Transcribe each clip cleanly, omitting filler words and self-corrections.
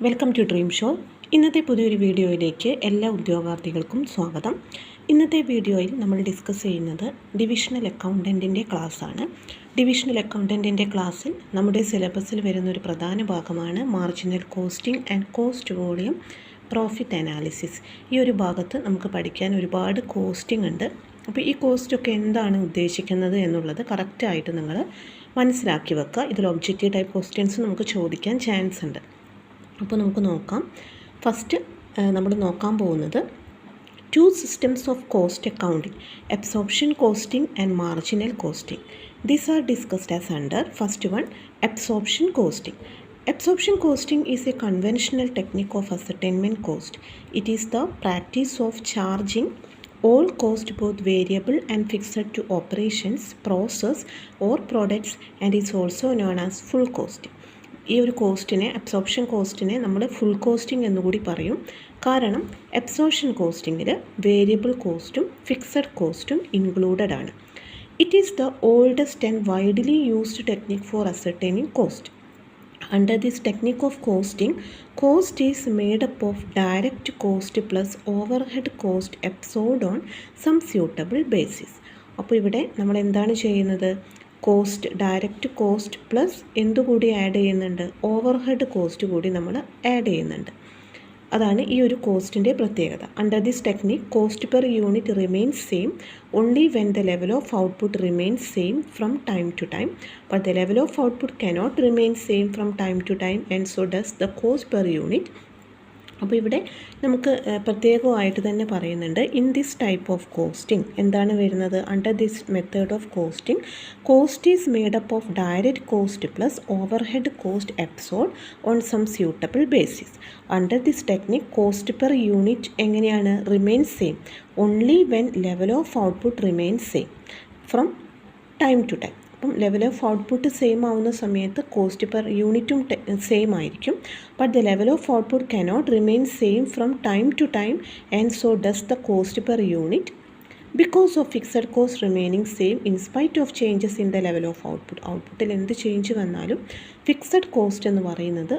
Welcome to dream show. ഇന്നത്തെ പുതിയൊരു വീഡിയോയിലേക്ക് എല്ലാ ഉദ്യോഗാർത്ഥികൾക്കും സ്വാഗതം. ഇന്നത്തെ വീഡിയോയിൽ നമ്മൾ ഡിസ്കസ് ചെയ്യുന്നത് ഡിവിഷണൽ അക്കൗണ്ടൻറ്റിൻ്റെ ക്ലാസ്സാണ്. ഡിവിഷണൽ അക്കൗണ്ടൻറ്റിൻ്റെ ക്ലാസ്സിൽ നമ്മുടെ സിലബസിൽ വരുന്നൊരു പ്രധാന ഭാഗമാണ് marginal costing and cost volume profit analysis. ഈ ഒരു ഭാഗത്ത് നമുക്ക് പഠിക്കാൻ ഒരുപാട് കോസ്റ്റിംഗ് ഉണ്ട്. അപ്പോൾ ഈ കോസ്റ്റൊക്കെ എന്താണ് ഉദ്ദേശിക്കുന്നത് എന്നുള്ളത് കറക്റ്റായിട്ട് നിങ്ങൾ മനസ്സിലാക്കി വെക്കുക. ഇതിൽ ഒബ്ജക്റ്റീവ് ടൈപ്പ് ക്വസ്റ്റ്യൻസ് നമുക്ക് ചോദിക്കാൻ ചാൻസ് ഉണ്ട്. അപ്പോൾ നമുക്ക് നോക്കാം. ഫസ്റ്റ് നമ്മൾ നോക്കാൻ പോകുന്നത് two systems of cost accounting, absorption costing and marginal costing. These are discussed as under. First one, absorption costing. Absorption costing is a conventional technique of ascertainment cost. It is the practice of charging all cost, both variable and fixed, to operations, process or products, and is also known as full costing. ഈ ഒരു കോസ്റ്റിനെ, absorption കോസ്റ്റിനെ നമ്മൾ full costing എന്നുകൂടി പറയും. കാരണം absorption കോസ്റ്റിങ്ങിൽ variable കോസ്റ്റും fixed കോസ്റ്റും included ആണ്. It is the oldest and widely used technique four ascertaining cost. Under this technique of costing, cost is made up of direct cost plus overhead cost absorbed on some suitable basis. അപ്പോൾ ഇവിടെ നമ്മൾ എന്താണ് ചെയ്യുന്നത്? Cost, direct cost plus എന്തുകൂടി add ചെയ്യുന്നുണ്ട്? Overhead cost കൂടി നമ്മൾ add ചെയ്യുന്നുണ്ട്. അതാണ് ഈ ഒരു കോസ്റ്റിൻ്റെ പ്രത്യേകത. Under this technique, cost per unit remains same only when the level of output remains same from time to time, but the level of output cannot remain same from time to time, and so does the cost per unit. അപ്പോൾ ഇവിടെ നമുക്ക് പ്രത്യേകമായിട്ട് തന്നെ പറയുന്നുണ്ട്, in this type of costing എന്താണ് വരുന്നത്? Under this method of costing, cost is made up of direct cost plus overhead cost absorb on some suitable basis. Under this technique, cost per unit എങ്ങനെയാണ്? Remains same only when level of output remains same from time to time. അപ്പം level of output same ആവുന്ന സമയത്ത് cost per യൂണിറ്റും same ആയിരിക്കും. But the level of output cannot remain same from time to time, and so does the cost per unit because of fixed cost remaining same in spite of changes in the level of output. ഔട്ട്പുട്ടിൽ എന്ത് change വന്നാലും fixed cost എന്ന് പറയുന്നത്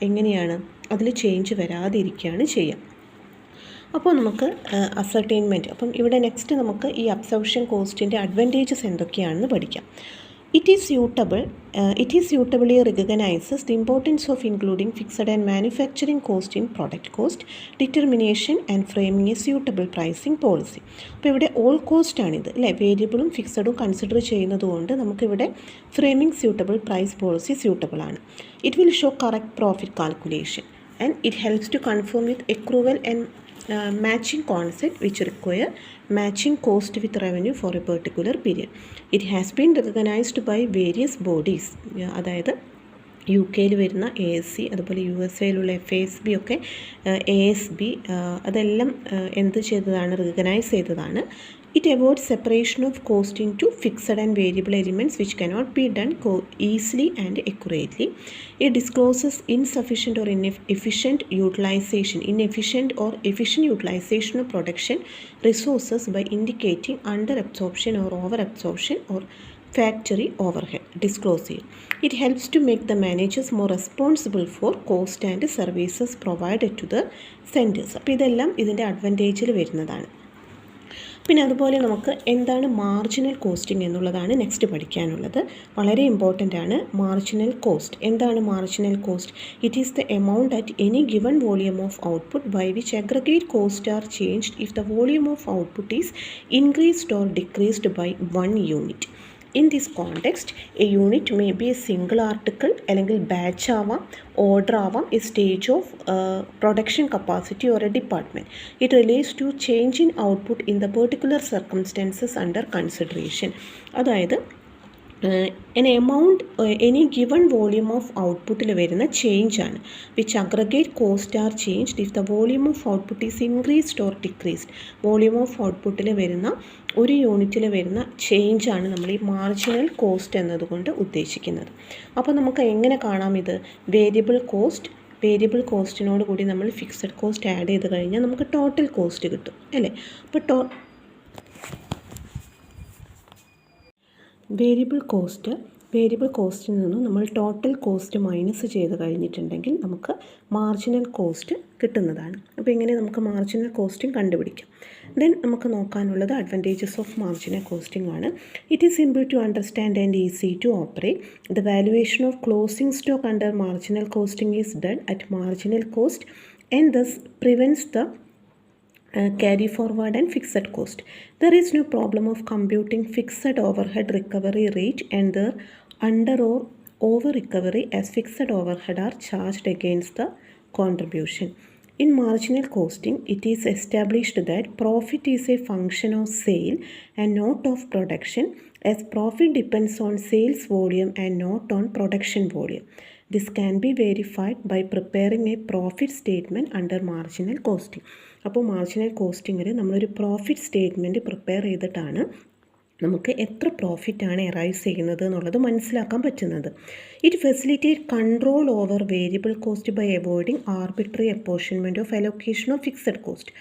എങ്ങനെയാണ്? അതിൽ change വരാതിരിക്കുകയാണ് ചെയ്യുക. അപ്പോൾ നമുക്ക് അസർട്ടൈൻമെൻറ്റ്, അപ്പം ഇവിടെ നെക്സ്റ്റ് നമുക്ക് ഈ അബ്സോർപ്ഷൻ കോസ്റ്റിൻ്റെ അഡ്വാൻറ്റേജസ് എന്തൊക്കെയാണെന്ന് പഠിക്കാം. It is suitably recognises the importance of including fixed and manufacturing cost in product cost determination and framing a suitable pricing policy. അപ്പോൾ ഇവിടെ ഓൾ കോസ്റ്റ് ആണിത് അല്ലേ, വേരിയബിളും ഫിക്സഡും കൺസിഡർ ചെയ്യുന്നതുകൊണ്ട് നമുക്കിവിടെ framing suitable price policy suitable ആണ്. It will show correct profit calculation and it helps to confirm with accrual and matching concept which require matching cost with revenue for a particular period. It has been recognized by various bodies. അതായത് U കെയിൽ വരുന്ന ASC, അതുപോലെ USA FASB ഒക്കെ ASB അതെല്ലാം എന്ത് ചെയ്തതാണ്? Recognise ചെയ്തതാണ്. It avoids separation of cost into fixed and variable elements which cannot be done easily and accurately. It discloses inefficient or efficient utilization of production resources by indicating under absorption or over absorption or factory overhead. Disclosure. It helps to make the managers more responsible for cost and services provided to the centers. അപ്പോൾ ഇതെല്ലാം ഇതിൻ്റെ അഡ്വാൻറ്റേജിൽ വരുന്നതാണ്. പിന്നെ അതുപോലെ നമുക്ക് എന്താണ് marginal costing എന്നുള്ളതാണ് next പഠിക്കാനുള്ളത്. വളരെ ഇമ്പോർട്ടൻ്റ് ആണ് മാർജിനൽ കോസ്റ്റ്. എന്താണ് marginal cost? It is the amount at any given volume of output by which aggregate cost are changed if the volume of output is increased or decreased by 1 unit. In this context, a unit may be a single article, അല്ലെങ്കിൽ batch ആവാം, order ആവാം, a stage of production capacity or a department. It relates to change in output in the particular circumstances under consideration. അതായത് an amount any given volume of ഔട്ട്പുട്ടിൽ വരുന്ന change ആണ്. Which aggregate cost are changed if the volume of output is increased or decreased. Volume of ഔട്ട്പുട്ടിൽ വരുന്ന ഒരു യൂണിറ്റിൽ വരുന്ന ചേഞ്ചാണ് നമ്മൾ ഈ മാർജിനൽ കോസ്റ്റ് എന്നതുകൊണ്ട് ഉദ്ദേശിക്കുന്നത്. അപ്പോൾ നമുക്ക് എങ്ങനെ കാണാം ഇത്? വേരിയബിൾ കോസ്റ്റിനോട് കൂടി നമ്മൾ ഫിക്സഡ് കോസ്റ്റ് ആഡ് ചെയ്ത് കഴിഞ്ഞാൽ നമുക്ക് ടോട്ടൽ കോസ്റ്റ് കിട്ടും അല്ലേ. അപ്പോൾ വേരിയബിൾ കോസ്റ്റ് വേരിയബിൾ കോസ്റ്റിൽ നിന്നും നമ്മൾ ടോട്ടൽ കോസ്റ്റ് മൈനസ് ചെയ്ത് കഴിഞ്ഞിട്ടുണ്ടെങ്കിൽ നമുക്ക് മാർജിനൽ കോസ്റ്റ് കിട്ടുന്നതാണ്. അപ്പോൾ ഇങ്ങനെ നമുക്ക് മാർജിനൽ കോസ്റ്റിംഗ് കണ്ടുപിടിക്കാം. ദെൻ നമുക്ക് നോക്കാനുള്ളത് അഡ്വാൻറ്റേജസ് ഓഫ് മാർജിനൽ കോസ്റ്റിംഗ് ആണ്. It is simple to understand and easy to operate. The valuation of closing stock under marginal costing is done at marginal cost and thus prevents the carry forward and fixed cost. There is no problem of computing fixed overhead recovery rate and the under or over recovery as fixed overhead are charged against the contribution. In marginal costing, it is established that profit is a function of sale and not of production, as profit depends on sales volume and not on production volume. This can be verified by preparing a profit statement under marginal costing. അപ്പോൾ marginal കോസ്റ്റിങ്ങിൽ നമ്മളൊരു profit statement prepare ചെയ്തിട്ടാണ് നമുക്ക് എത്ര പ്രോഫിറ്റാണ് arise ചെയ്യുന്നത് എന്നുള്ളത് മനസ്സിലാക്കാൻ പറ്റുന്നത്. It facilitate control over variable cost by avoiding arbitrary apportionment of allocation of fixed cost.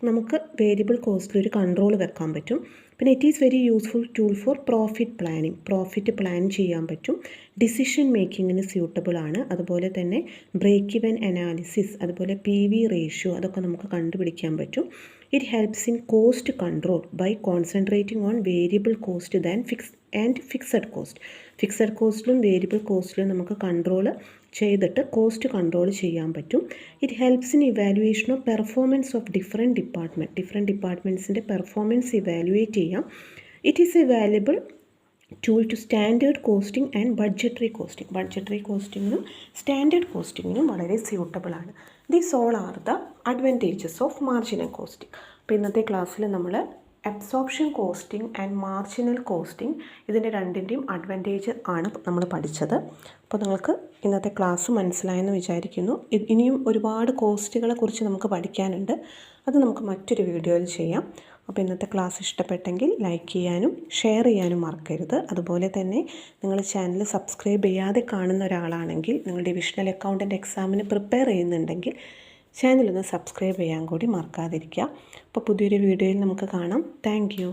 നമുക്ക് വേരിയബിൾ കോസ്റ്റിൽ ഒരു കൺട്രോൾ വെക്കാൻ പറ്റും. പിന്നെ it is very useful tool for profit planning. Profit plan ചെയ്യാൻ പറ്റും. ഡിസിഷൻ മേക്കിങ്ങിന് സ്യൂട്ടബിൾ ആണ്. അതുപോലെ തന്നെ ബ്രേക്ക് ഇവൻ അനാലിസിസ്, അതുപോലെ PV റേഷ്യോ അതൊക്കെ നമുക്ക് കണ്ടുപിടിക്കാൻ പറ്റും. It helps in cost control by concentrating on variable cost than fixed cost. Fixed കോസ്റ്റിലും വേരിയബിൾ കോസ്റ്റിലും നമുക്ക് കൺട്രോൾ ചെയ്തിട്ട് കോസ്റ്റ് കൺട്രോൾ ചെയ്യാൻ പറ്റും. It helps in evaluation of performance of different ഡിപ്പാർട്ട്മെൻറ്റ്സിൻ്റെ പെർഫോമൻസ് ഇവാലുവേറ്റ് ചെയ്യാം. It is a valuable tool to standard costing and budgetary കോസ്റ്റിങ്ങിനും standard കോസ്റ്റിങ്ങിനും വളരെ സ്യൂട്ടബിൾ ആണ്. These all are the advantages of marginal costing. അപ്പോൾ ഇന്നത്തെ ക്ലാസ്സിൽ നമ്മൾ absorption costing and marginal costing ഇതിൻ്റെ രണ്ടിൻ്റെയും അഡ്വാൻറ്റേജ് ആണ് നമ്മൾ പഠിച്ചത്. അപ്പോൾ നിങ്ങൾക്ക് ഇന്നത്തെ ക്ലാസ് മനസ്സിലായെന്ന് വിചാരിക്കുന്നു. ഇനിയും ഒരുപാട് കോസ്റ്റുകളെ കുറിച്ച് നമുക്ക് പഠിക്കാനുണ്ട്. അത് നമുക്ക് മറ്റൊരു വീഡിയോയിൽ ചെയ്യാം. അപ്പോൾ ഇന്നത്തെ ക്ലാസ് ഇഷ്ടപ്പെട്ടെങ്കിൽ ലൈക്ക് ചെയ്യാനും ഷെയർ ചെയ്യാനും മറക്കരുത്. അതുപോലെ തന്നെ നിങ്ങൾ ചാനൽ സബ്സ്ക്രൈബ് ചെയ്യാതെ കാണുന്ന ഒരാളാണെങ്കിൽ, നിങ്ങൾ ഡിവിഷണൽ അക്കൗണ്ടൻറ്റ് എക്സാമിന് പ്രിപ്പയർ ചെയ്യുന്നുണ്ടെങ്കിൽ ചാനലൊന്ന് സബ്സ്ക്രൈബ് ചെയ്യാൻ കൂടി മറക്കാതിരിക്കുക. അപ്പോൾ പുതിയൊരു വീഡിയോയിൽ നമുക്ക് കാണാം. Thank you.